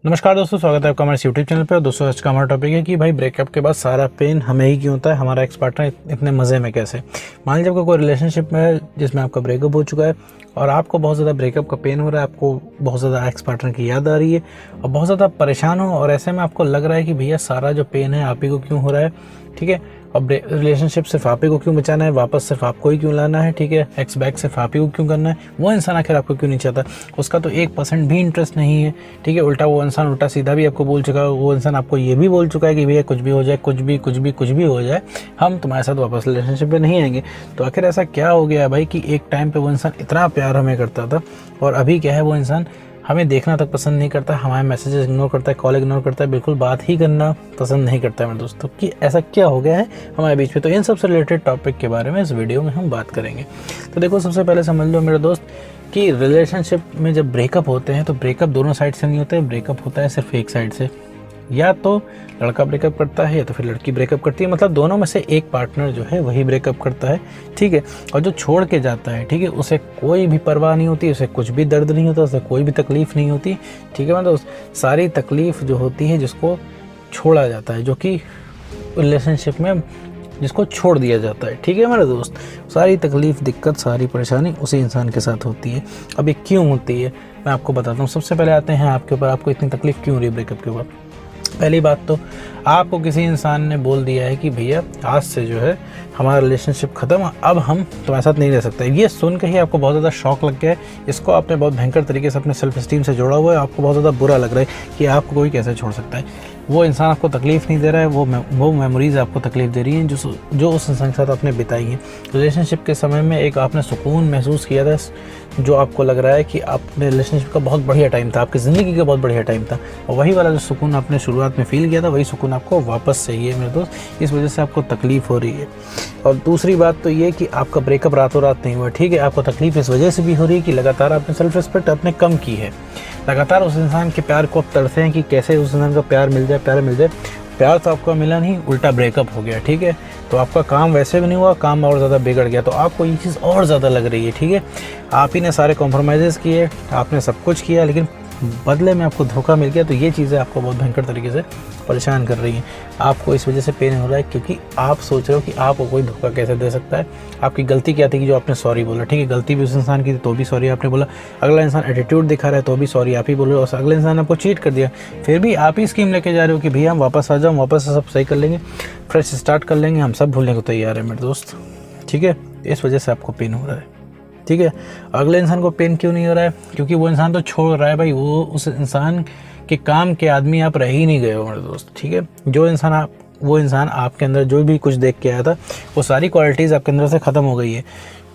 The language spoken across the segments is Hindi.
नमस्कार दोस्तों, स्वागत है आपका हमारे यूट्यूब चैनल पे। और दोस्तों आज का हमारा टॉपिक है कि भाई ब्रेकअप के बाद सारा पेन हमें ही क्यों होता है, हमारा एक्स पार्टनर इतने मज़े में कैसे। मान लीजिए आपका कोई रिलेशनशिप में है जिसमें आपका ब्रेकअप हो चुका है और आपको बहुत ज़्यादा ब्रेकअप का पेन हो रहा है, आपको बहुत ज़्यादा एक्स पार्टनर की याद आ रही है और बहुत ज़्यादा परेशान हो, और ऐसे में आपको लग रहा है कि भैया सारा जो पेन है आप ही को क्यों हो रहा है, ठीक है। और रिलेशनशिप सिर्फ आप ही को क्यों बचाना है, वापस सिर्फ आपको ही क्यों लाना है, ठीक है। एक्स बैक सिर्फ आप ही को क्यों करना है, वो इंसान आखिर आपको क्यों नहीं चाहता, उसका तो 1% भी इंटरेस्ट नहीं है, ठीक है। उल्टा वो इंसान उल्टा सीधा भी आपको बोल चुका है, वो इंसान आपको ये भी बोल चुका है कि भैया कुछ भी हो जाए, कुछ भी हो जाए, हम तुम्हारे साथ वापस रिलेशनशिप में नहीं आएंगे। तो आखिर ऐसा क्या हो गया भाई कि एक टाइम पे वो इंसान इतना प्यार हमें करता था और अभी क्या है, वो इंसान हमें देखना तक पसंद नहीं करता, हमारे मैसेजेस इग्नोर करता है, कॉल इग्नोर करता है, बिल्कुल बात ही करना पसंद नहीं करता है मेरे दोस्तों। कि ऐसा क्या हो गया है हमारे बीच में। तो इन सबसे रिलेटेड टॉपिक के बारे में इस वीडियो में हम बात करेंगे। तो देखो, सबसे पहले समझ लो मेरे दोस्त कि रिलेशनशिप में जब ब्रेकअप होते हैं तो ब्रेकअप दोनों साइड से नहीं होते, ब्रेकअप होता है सिर्फ एक साइड से। या तो लड़का ब्रेकअप करता है या तो फिर लड़की ब्रेकअप करती है, मतलब दोनों में से एक पार्टनर जो है वही ब्रेकअप करता है, ठीक है। और जो छोड़ के जाता है, ठीक है, उसे कोई भी परवाह नहीं होती, उसे कुछ भी दर्द नहीं होता, उसे कोई भी तकलीफ़ नहीं होती, ठीक है। मतलब सारी तकलीफ़ जो होती है जिसको छोड़ा जाता है, जो कि रिलेशनशिप में जिसको छोड़ दिया जाता है, ठीक है मेरे दोस्त, सारी तकलीफ़, दिक्कत, सारी परेशानी उसी इंसान के साथ होती है। अब ये क्यों होती है मैं आपको बताता हूँ। सबसे पहले आते हैं आपके ऊपर, आपको इतनी तकलीफ़ क्यों हो रही है ब्रेकअप के ऊपर। पहली बात तो आपको किसी इंसान ने बोल दिया है कि भैया आज से जो है हमारा रिलेशनशिप ख़त्म, अब हम तुम्हारे साथ नहीं रह सकते। ये सुन के ही आपको बहुत ज़्यादा शौक लग गया है, इसको आपने बहुत भयंकर तरीके से अपने सेल्फ स्टीम से जोड़ा हुआ है, आपको बहुत ज़्यादा बुरा लग रहा है कि आपको कोई कैसे छोड़ सकता है। वो इंसान आपको तकलीफ़ नहीं दे रहा है, वो मेमोरीज़ आपको तकलीफ़ दे रही हैं जो उस इंसान के साथ आपने बिताई हैं। रिलेशनशिप के समय में एक आपने सुकून महसूस किया था, जो आपको लग रहा है कि आपने रिलेशनशिप का बहुत बढ़िया टाइम था, आपकी ज़िंदगी का बहुत बढ़िया टाइम था, और वही वाला जो सुकून आपने शुरुआत में फ़ील किया था वही सुकून आपको वापस चाहिए मेरे दोस्त। इस वजह से आपको तकलीफ़ हो रही है। और दूसरी बात तो ये कि आपका ब्रेकअप रातों रात नहीं हुआ, ठीक है। आपको तकलीफ़ इस वजह से भी हो रही है कि लगातार आपने सेल्फ रिस्पेक्ट अपने कम की है, लगातार उस इंसान के प्यार को आप तरसे हैं कि कैसे उस इंसान का प्यार मिल जाए, प्यार तो आपको मिला नहीं, उल्टा ब्रेकअप हो गया, ठीक है। तो आपका काम वैसे भी नहीं हुआ, काम और ज़्यादा बिगड़ गया, तो आपको ये चीज़ और ज़्यादा लग रही है, ठीक है। आप ही ने सारे कॉम्प्रोमाइज़ किए, आपने सब कुछ किया, लेकिन बदले में आपको धोखा मिल गया। तो ये चीज़ें आपको बहुत भयंकर तरीके से परेशान कर रही हैं। आपको इस वजह से पेन हो रहा है क्योंकि आप सोच रहे हो कि आपको कोई धोखा कैसे दे सकता है। आपकी गलती क्या थी कि जो आपने सॉरी बोला, ठीक है, गलती भी उस इंसान की थी तो भी सॉरी आपने बोला। अगला इंसान एटीट्यूड दिखा रहा है तो भी सॉरी आप ही बोल रहे हो, और अगले इंसान ने आपको चीट कर दिया, फिर भी आप ही स्कीम लेके जा रहे हो कि भैया हम वापस आ जाओ, वापस सब सही कर लेंगे, फ्रेश स्टार्ट कर लेंगे, हम सब भूलने को तैयार है मेरे दोस्त, ठीक है। इस वजह से आपको पेन हो रहा है, ठीक है। अगले इंसान को पेन क्यों नहीं हो रहा है, क्योंकि वो इंसान तो छोड़ रहा है भाई, वो उस इंसान के काम के आदमी आप रह ही नहीं गए हो मेरे दोस्त, ठीक है। वो इंसान आपके अंदर जो भी कुछ देख के आया था वो सारी क्वालिटीज़ आपके अंदर से ख़त्म हो गई है।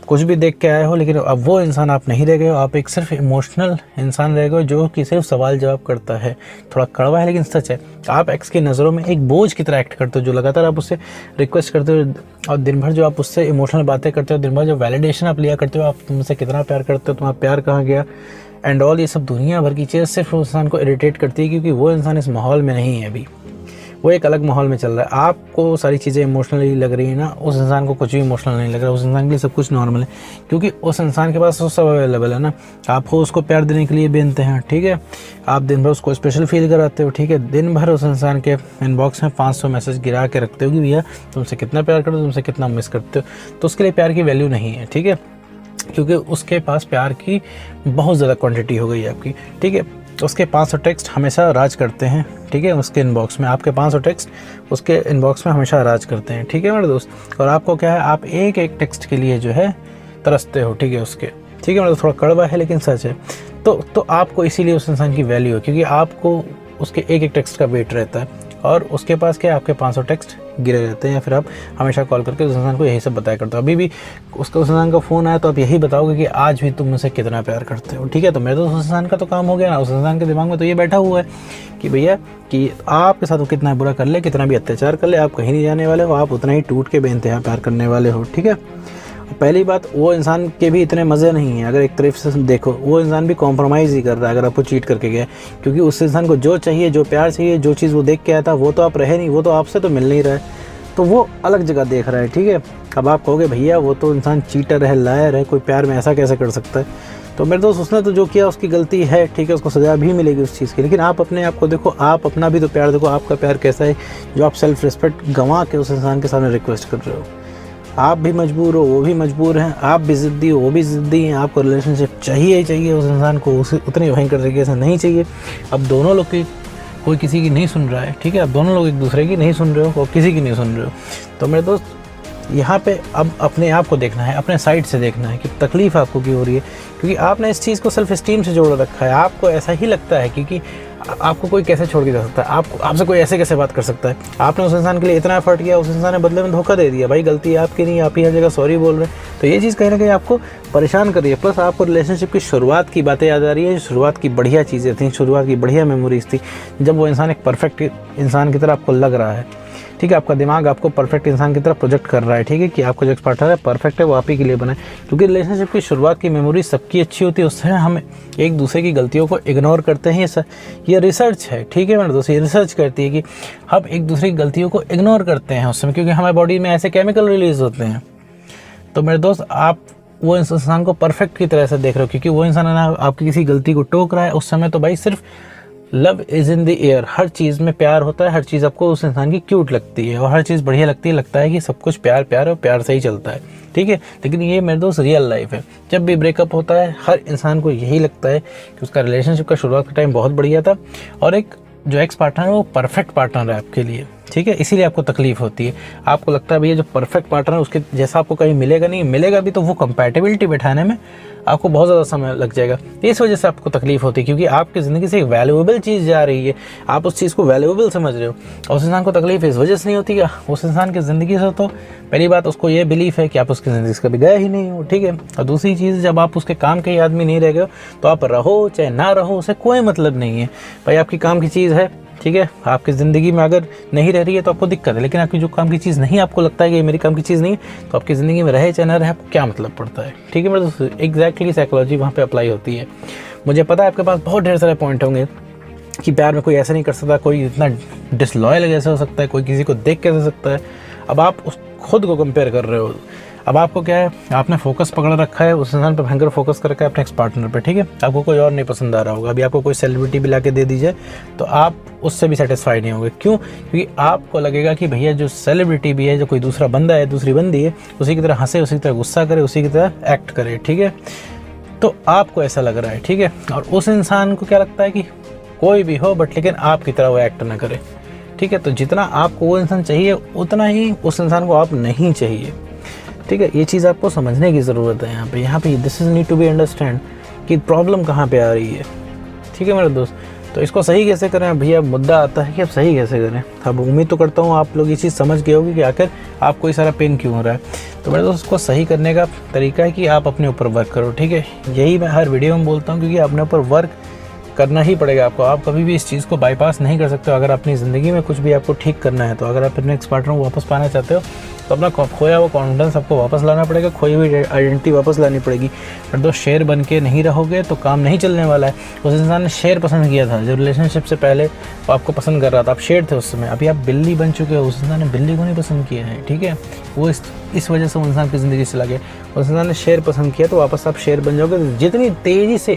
कुछ भी देख के आए हो, लेकिन अब वो इंसान आप नहीं रह गए हो, आप एक सिर्फ इमोशनल इंसान रह गए जो कि सिर्फ सवाल जवाब करता है। थोड़ा कड़वा है लेकिन सच है। आप एक्स की नज़रों में एक बोझ की तरह एक्ट करते हो, जो लगातार आप उससे रिक्वेस्ट करते हो और दिन भर जो आप उससे इमोशनल बातें करते हो, दिन भर जो वैलिडेशन आप लिया करते हो, आप तुमसे कितना प्यार करते हो, तुम्हारा प्यार कहाँ गया एंड ऑल, ये सब दुनिया भर की चीज़ सिर्फ उस इंसान को इरिटेट करती है, क्योंकि वो इंसान इस माहौल में नहीं है अभी, वो एक अलग माहौल में चल रहा है। आपको सारी चीज़ें इमोशनली लग रही है ना, उस इंसान को कुछ भी इमोशनल नहीं लग रहा, उस इंसान के लिए सब कुछ नॉर्मल है, क्योंकि उस इंसान के पास वो सब अवेलेबल है ना। आप हो उसको प्यार देने के लिए बेनते हैं, ठीक है, आप दिन भर उसको स्पेशल फील कराते हो, ठीक है, दिन भर उस इंसान के इनबॉक्स में 500 मैसेज गिरा के रखते हो कि भैया तुमसे कितना प्यार करते हो, तुमसे कितना मिस करते हो, तो उसके लिए प्यार की वैल्यू नहीं है, ठीक है, क्योंकि उसके पास प्यार की बहुत ज़्यादा क्वांटिटी हो गई है आपकी, ठीक है। उसके 500 टेक्स्ट हमेशा राज करते हैं, ठीक है, उसके इनबॉक्स में, आपके 500 टेक्स्ट उसके इनबॉक्स में हमेशा राज करते हैं, ठीक है मेरे दोस्त। और आपको क्या है, आप एक एक टेक्स्ट के लिए जो है तरसते हो, ठीक है, उसके, ठीक है, मतलब थोड़ा कड़वा है लेकिन सच है। तो आपको इसीलिए उस इंसान की वैल्यू है, क्योंकि आपको उसके एक एक टेक्स्ट का वेट रहता है, और उसके पास क्या है, आपके 500 टेक्स्ट गिरे रहते हैं, या फिर आप हमेशा कॉल करके उस इंसान को यही सब बताया करते हो। अभी भी उस इंसान का फ़ोन आया तो आप यही बताओगे कि आज भी तुम मुझसे कितना प्यार करते हो, ठीक है। तो मेरे तो उस इंसान का तो काम हो गया ना, उस इंसान के दिमाग में तो ये बैठा हुआ है कि भैया कि आपके साथ वो कितना बुरा कर ले, कितना भी अत्याचार कर ले, आप कहीं नहीं जाने वाले हो, आप उतना ही टूट के बेइंतहा प्यार करने वाले हो, ठीक है। पहली बात, वो इंसान के भी इतने मज़े नहीं हैं। अगर एक तरफ से देखो, वो इंसान भी कॉम्प्रोमाइज़ ही कर रहा है अगर आपको चीट करके गया, क्योंकि उस इंसान को जो चाहिए, जो प्यार चाहिए, जो चीज़ वो देख के आया था वो तो आप रहे नहीं, वो तो आपसे तो मिल नहीं रहा है, तो वो अलग जगह देख रहा है, ठीक है। अब आप कहोगे भैया वो तो इंसान चीटर है, लायर है, कोई प्यार में ऐसा कैसे कर सकता है, तो मेरे दोस्त उसने तो जो किया उसकी गलती है, ठीक है, उसको सज़ा भी मिलेगी उस चीज़ की। लेकिन आप अपने आप को देखो, आप अपना भी तो प्यार देखो, आपका प्यार कैसा है जो आप सेल्फ रिस्पेक्ट गंवा के उस इंसान के सामने रिक्वेस्ट कर रहे हो। आप भी मजबूर हो, वो भी मजबूर हैं, आप भी ज़िद्दी हो, वो भी ज़िद्दी हैं, आपको रिलेशनशिप चाहिए ही चाहिए, उस इंसान को उसे उतनी भयंकर तरीके से नहीं चाहिए। अब दोनों लोग की, कोई किसी की नहीं सुन रहा है, ठीक है, अब दोनों लोग एक दूसरे की नहीं सुन रहे हो और किसी की नहीं सुन रहे हो। तो मेरे दोस्त यहाँ पे अब अपने आप को देखना है, अपने साइड से देखना है कि तकलीफ़ आपको क्यों हो रही है, क्योंकि आपने इस चीज़ को सेल्फ इस्टीम से जोड़ रखा है। आपको ऐसा ही लगता है क्योंकि आपको कोई कैसे छोड़ के जा सकता है, आपसे कोई ऐसे कैसे बात कर सकता है। आपने उस इंसान के लिए इतना एफर्ट किया, उस इंसान ने बदले में धोखा दे दिया। भाई गलती आपकी नहीं, आप ही हर जगह सॉरी बोल रहे हैं। तो ये चीज़ कहीं ना कहीं आपको परेशान कर रही है। प्लस आपको रिलेशनशिप की शुरुआत की बातें याद आ रही है, शुरुआत की बढ़िया चीज़ें थी, शुरुआत की बढ़िया मेमोरीज थी, जब वो इंसान एक परफेक्ट इंसान की तरह आपको लग रहा है, ठीक है, आपका दिमाग आपको परफेक्ट इंसान की तरह प्रोजेक्ट कर रहा है, ठीक है, कि आपको जो पार्टनर है परफेक्ट है, वो आप ही के लिए बना है। क्योंकि रिलेशनशिप की शुरुआत की मेमोरी सबकी अच्छी होती है, उससे हम एक दूसरे की गलतियों को इग्नोर करते हैं। ये रिसर्च है, ठीक है मेरे दोस्त, ये रिसर्च करती है कि हम एक दूसरे की गलतियों को इग्नोर करते हैं उस समय, क्योंकि हमारे बॉडी में ऐसे केमिकल रिलीज होते हैं। तो मेरे दोस्त आप वो इंसान को परफेक्ट की तरह से देख रहे हो, क्योंकि वो इंसान आपकी किसी गलती को टोक रहा है उस समय। तो भाई सिर्फ love is in the air, हर चीज़ में प्यार होता है, हर चीज़ आपको उस इंसान की क्यूट लगती है और हर चीज़ बढ़िया लगती है, लगता है कि सब कुछ प्यार प्यार और प्यार से ही चलता है, ठीक है। लेकिन ये मेरे दोस्त रियल लाइफ है। जब भी ब्रेकअप होता है हर इंसान को यही लगता है कि उसका रिलेशनशिप का शुरुआत का टाइम बहुत बढ़िया था और एक जो एक्स पार्टनर है वो परफेक्ट पार्टनर है आपके लिए, ठीक है, इसीलिए आपको तकलीफ होती है। आपको लगता है भैया जो परफेक्ट पार्टनर है उसके जैसा आपको कहीं मिलेगा नहीं, मिलेगा भी तो वो कंपैटिबिलिटी बैठाने में आपको बहुत ज़्यादा समय लग जाएगा। इस वजह से आपको तकलीफ होती है, क्योंकि आपकी ज़िंदगी से एक वैल्यूएबल चीज़ जा रही है, आप उस चीज़ को वैल्यूएबल समझ रहे हो और उस इंसान को तकलीफ इस वजह से नहीं होती है। उस इंसान की ज़िंदगी से तो पहली बात उसको ये बिलीफ है कि आप उसकी ज़िंदगी से कभी गए ही नहीं हो, ठीक है। और दूसरी चीज़, जब आप उसके काम के आदमी नहीं रह गए हो तो आप रहो चाहे ना रहो, उसे कोई मतलब नहीं है। भाई आपकी काम की चीज़ है, ठीक है, आपकी ज़िंदगी में अगर नहीं रह रही है तो आपको दिक्कत है, लेकिन आपकी जो काम की चीज़ नहीं, आपको लगता है कि ये मेरी काम की चीज़ नहीं है, तो आपकी ज़िंदगी में रहे चाहे ना रहे आपको क्या मतलब पड़ता है, ठीक है। मतलब एग्जैक्टली साइकोलॉजी वहाँ पे अप्लाई होती है। मुझे पता है आपके पास बहुत ढेर सारे पॉइंट होंगे कि प्यार में कोई ऐसा नहीं कर सकता, कोई इतना डिसलॉयल कैसे हो सकता है, कोई किसी को देख कैसे सकता है। अब आप उस खुद को कंपेयर कर रहे हो। अब आपको क्या है, आपने फोकस पकड़ रखा है उस इंसान पर, भयंकर फोकस कर रखा है अपने एक्स पार्टनर पर, ठीक है। आपको कोई और नहीं पसंद आ रहा होगा। अभी आपको कोई सेलिब्रिटी भी ला के दे दी जाए तो आप उससे भी सेटिस्फाइड नहीं होंगे। क्यों? क्योंकि आपको लगेगा कि भैया जो सेलिब्रिटी भी है, जो कोई दूसरा बंदा है, दूसरी बंदी है, उसी की तरह हंसे, उसी की तरह गुस्सा करे, उसी की तरह एक्ट करे, ठीक है। तो आपको ऐसा लग रहा है, ठीक है। और उस इंसान को क्या लगता है कि कोई भी हो बट लेकिन आपकी तरह वो एक्ट ना करे, ठीक है। तो जितना आपको वो इंसान चाहिए उतना ही उस इंसान को आप नहीं चाहिए, ठीक है। ये चीज़ आपको समझने की ज़रूरत है यहाँ पे this is need to be understand कि प्रॉब्लम कहाँ पे आ रही है, ठीक है मेरे दोस्त। तो इसको सही कैसे करें भैया, मुद्दा आता है कि अब सही कैसे करें। अब उम्मीद तो करता हूँ आप लोग ये चीज़ समझ गए होगी कि आखिर आपको ये सारा पेन क्यों हो रहा है। तो मेरे दोस्त इसको सही करने का तरीका है कि आप अपने ऊपर वर्क करो, ठीक है। यही मैं हर वीडियो में बोलता हूँ, क्योंकि अपने ऊपर वर्क करना ही पड़ेगा आपको। आप कभी भी इस चीज़ को बाईपास नहीं कर सकते हो। अगर अपनी ज़िंदगी में कुछ भी आपको ठीक करना है, तो अगर आप अपने एक्स पार्टनर को वापस पाना चाहते हो तो अपना खोया हुआ कॉन्फिडेंस आपको वापस लाना पड़ेगा, खोई हुई आइडेंटिटी वापस लानी पड़ेगी। पर दो शेर बन के नहीं रहोगे तो काम नहीं चलने वाला है। उस इंसान ने शेर पसंद किया था, जो रिलेशनशिप से पहले वो आपको पसंद कर रहा था, आप शेर थे उस समय। अभी आप बिल्ली बन चुके हो, उस इंसान ने बिल्ली को नहीं पसंद किया है, ठीक है। वो इस वजह से वो इंसान की ज़िंदगी से लगे। उस इंसान ने शेर पसंद किया तो वापस आप शेर बन जाओगे। जितनी तेज़ी से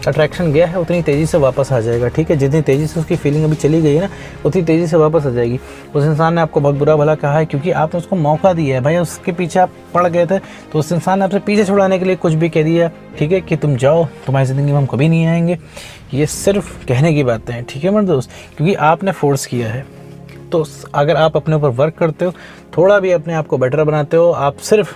अट्रैक्शन गया है उतनी तेज़ी से वापस आ जाएगा, ठीक है। जितनी तेज़ी से उसकी फीलिंग अभी चली गई है ना, उतनी तेज़ी से वापस आ जाएगी। उस इंसान ने आपको बहुत बुरा भला कहा है क्योंकि आपने उसको मौका दिया है। भाई उसके पीछे आप पड़ गए थे, तो उस इंसान ने आपसे पीछे छुड़ाने के लिए कुछ भी कह दिया, ठीक है, कि तुम जाओ, तुम्हारी ज़िंदगी में हम कभी नहीं आएंगे। ये सिर्फ कहने की बातें हैं, ठीक है मेरे दोस्त, क्योंकि आपने फोर्स किया है। तो अगर आप अपने ऊपर वर्क करते हो, थोड़ा भी अपने आप को बेटर बनाते हो, आप सिर्फ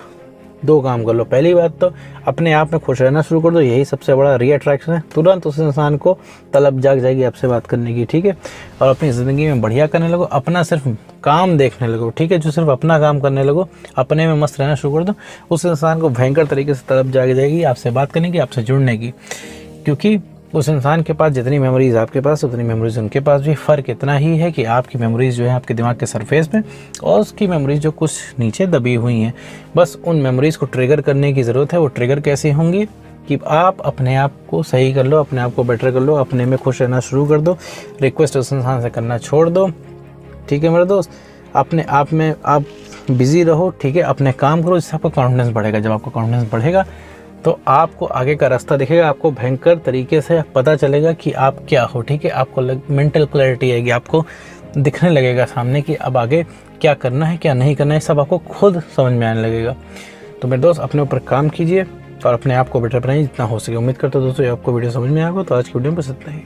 दो काम कर लो। पहली बात तो अपने आप में खुश रहना शुरू कर दो, यही सबसे बड़ा रीअट्रैक्शन है। तुरंत उस इंसान को तलब जाग जाएगी आपसे बात करने की, ठीक है। और अपनी ज़िंदगी में बढ़िया करने लगो, अपना सिर्फ काम देखने लगो, ठीक है। जो सिर्फ अपना काम करने लगो, अपने में मस्त रहना शुरू कर दो, उस इंसान को भयंकर तरीके से तलब जाग जाएगी आपसे बात करने की, आपसे जुड़ने की। क्योंकि उस इंसान के पास जितनी मेमोरीज़ आपके पास, उतनी मेमोरीज़ उनके पास भी। फ़र्क इतना ही है कि आपकी मेमोरीज़ जो है आपके दिमाग के सरफेस में, और उसकी मेमोरीज़ जो कुछ नीचे दबी हुई हैं। बस उन मेमोरीज़ को ट्रिगर करने की ज़रूरत है। वो ट्रिगर कैसे होंगी कि आप अपने आप को सही कर लो, अपने आप को बेटर कर लो, अपने में खुश रहना शुरू कर दो, रिक्वेस्ट उस इंसान से करना छोड़ दो, ठीक है मेरे दोस्त। अपने आप में आप बिज़ी रहो, ठीक है, अपने काम करो, जिससे आपका कॉन्फिडेंस बढ़ेगा। जब आपका कॉन्फिडेंस बढ़ेगा तो आपको आगे का रास्ता दिखेगा, आपको भयंकर तरीके से पता चलेगा कि आप क्या हो। ठीक है, आपको मेंटल क्लैरिटी आएगी, आपको दिखने लगेगा सामने कि अब आगे क्या करना है क्या नहीं करना है, सब आपको खुद समझ में आने लगेगा। तो मेरे दोस्त अपने ऊपर काम कीजिए और अपने आप को बेटर बनाइए जितना हो सके। उम्मीद करता हूँ दोस्तों आपको वीडियो समझ में आएगा। तो आज की वीडियो में बस इतना ही।